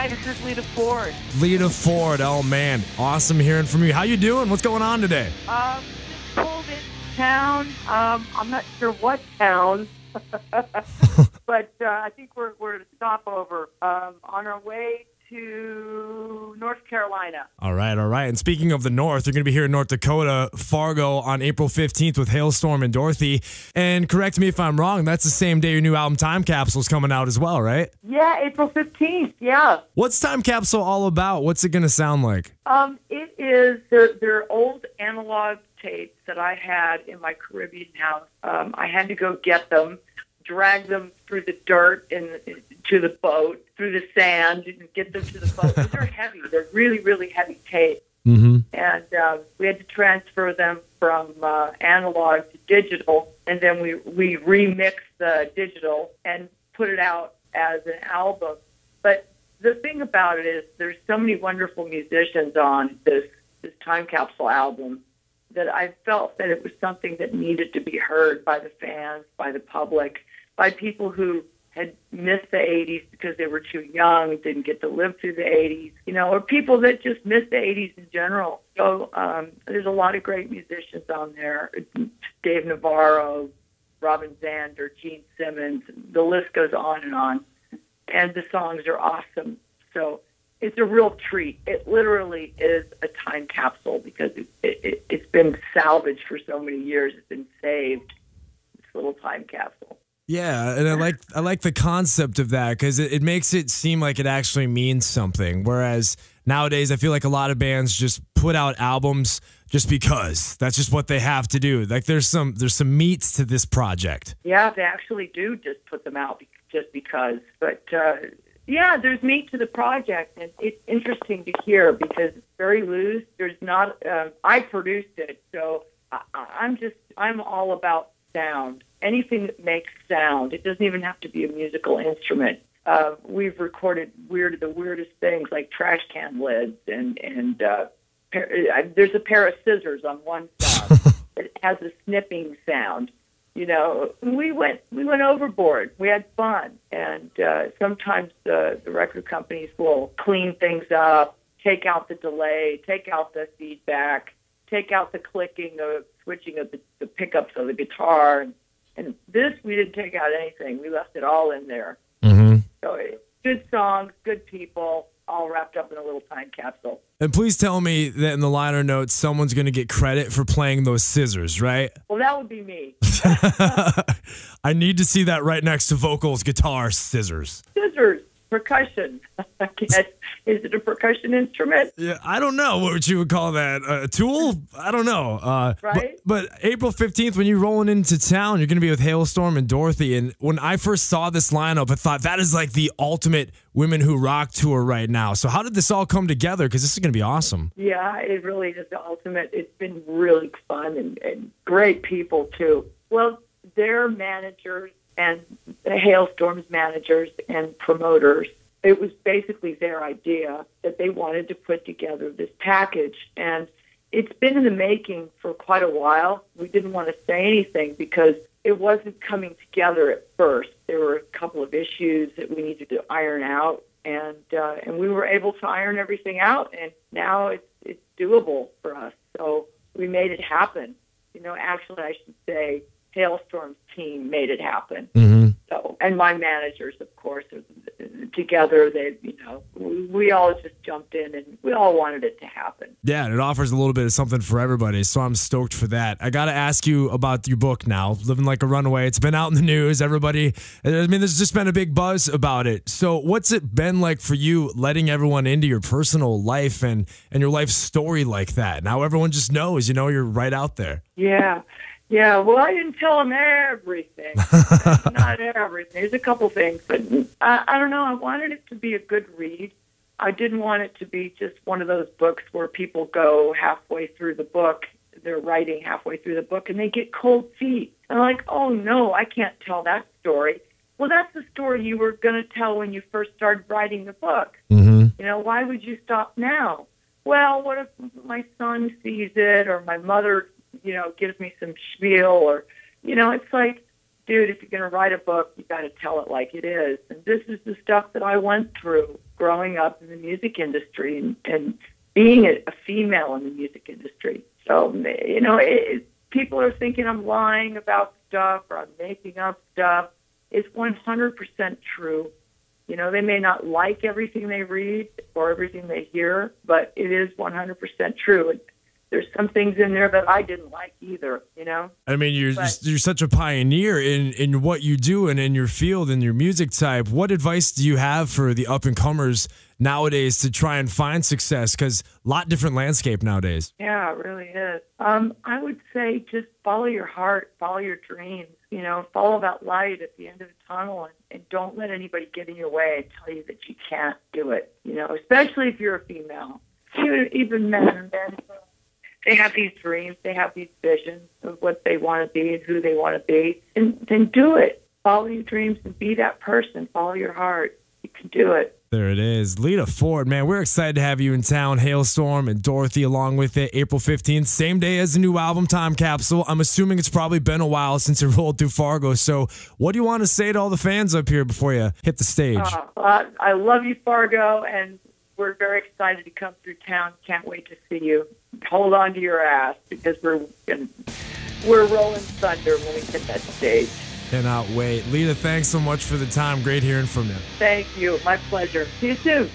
Hi, this is Lita Ford. Lita Ford, oh man, awesome hearing from you. How you doing? What's going on today? Just pulled into town. I'm not sure what town, but I think we're at a stopover on our way to North Carolina. All right. And speaking of the North, you're going to be here in North Dakota, Fargo, on April 15th with Halestorm and Dorothy. And correct me if I'm wrong, that's the same day your new album Time Capsule is coming out as well, right? Yeah, April 15th, yeah. What's Time Capsule all about? What's it going to sound like? It is, they're old analog tapes that I had in my Caribbean house. I had to go get them, drag them through the dirt and to the boat, through the sand, and get them to the boat. They're heavy. They're really, really heavy tapes. Mm-hmm. And we had to transfer them from analog to digital, and then we remixed the digital and put it out as an album. But the thing about it is there's so many wonderful musicians on this Time Capsule album that I felt that it was something that needed to be heard by the fans, by the public, by people who had missed the 80s because they were too young, didn't get to live through the 80s, or people that just missed the 80s in general. So there's a lot of great musicians on there. Dave Navarro, Robin Zander, Gene Simmons, the list goes on. And the songs are awesome. So it's a real treat. It literally is a time capsule because it's been salvaged for so many years. It's been saved, this little time capsule. Yeah, and I like the concept of that because it makes it seem like it actually means something. Whereas nowadays, I feel like a lot of bands just put out albums just because. That's just what they have to do. Like there's some meat to this project. Yeah, they actually do just put them out just because. But yeah, there's meat to the project, and it's interesting to hear because it's very loose. There's not. I produced it, so I'm all about sound. Anything that makes sound. It doesn't even have to be a musical instrument. We've recorded the weirdest things like trash can lids and there's a pair of scissors on one side that has a snipping sound. We went overboard. We had fun, and sometimes the record companies will clean things up, take out the delay, take out the feedback, take out the clicking or switching of the pickups of the guitar. And this, we didn't take out anything. We left it all in there. Mm-hmm. So good songs, good people, all wrapped up in a little time capsule. And please tell me that in the liner notes, someone's going to get credit for playing those scissors, right? Well, that would be me. I need to see that right next to vocals, guitar, scissors. Scissors, percussion. Is it a percussion instrument? Yeah, I don't know what you would call that. A tool? I don't know. Right? But April 15th, when you're rolling into town, you're going to be with Halestorm and Dorothy. And when I first saw this lineup, I thought that is like the ultimate Women Who Rock tour right now. So how did this all come together? Because this is going to be awesome. Yeah, it really is the ultimate. It's been really fun and great people, too. Well, their managers and Halestorm's managers and promoters, it was basically their idea that they wanted to put together this package. And it's been in the making for quite a while. We didn't want to say anything because it wasn't coming together at first. There were a couple of issues that we needed to iron out, and we were able to iron everything out, and now it's doable for us. So we made it happen. Actually, I should say Halestorm's team made it happen. Mm-hmm. So, and my managers, of course, together, we all just jumped in and we all wanted it to happen. Yeah, and it offers a little bit of something for everybody, so I'm stoked for that. I got to ask you about your book now, Living Like a Runaway. It's been out in the news. Everybody, there's just been a big buzz about it. So what's it been like for you letting everyone into your personal life and your life story like that? Now everyone just knows, you're right out there. Yeah. Yeah, well, I didn't tell them everything. Not everything. There's a couple things, but I don't know. I wanted it to be a good read. I didn't want it to be just one of those books where people go halfway through the book, they're writing halfway through the book, and they get cold feet. And I'm like, oh, no, I can't tell that story. Well, that's the story you were going to tell when you first started writing the book. Mm-hmm. Why would you stop now? Well, what if my son sees it or my mother gives me some spiel or, it's like, dude, if you're going to write a book, you got to tell it like it is. And this is the stuff that I went through growing up in the music industry and being a female in the music industry. So, people are thinking I'm lying about stuff or I'm making up stuff. It's 100% true. They may not like everything they read or everything they hear, but it is 100% true. And there's some things in there that I didn't like either, I mean, you're such a pioneer in what you do and in your field and your music type. What advice do you have for the up-and-comers nowadays to try and find success? Because a lot different landscape nowadays. Yeah, it really is. I would say just follow your heart, follow your dreams, follow that light at the end of the tunnel, and don't let anybody get in your way and tell you that you can't do it, especially if you're a female. Even men, they have these dreams, they have these visions of what they want to be and who they want to be, and then do it. Follow your dreams and be that person. Follow your heart. You can do it. There it is. Lita Ford, man, we're excited to have you in town. Halestorm and Dorothy along with it. April 15th, same day as the new album, Time Capsule. I'm assuming it's probably been a while since it rolled through Fargo. So what do you want to say to all the fans up here before you hit the stage? I love you, Fargo, and we're very excited to come through town. Can't wait to see you. Hold on to your ass because we're rolling thunder when we hit that stage. Cannot wait. Lita, thanks so much for the time. Great hearing from you. Thank you. My pleasure. See you soon.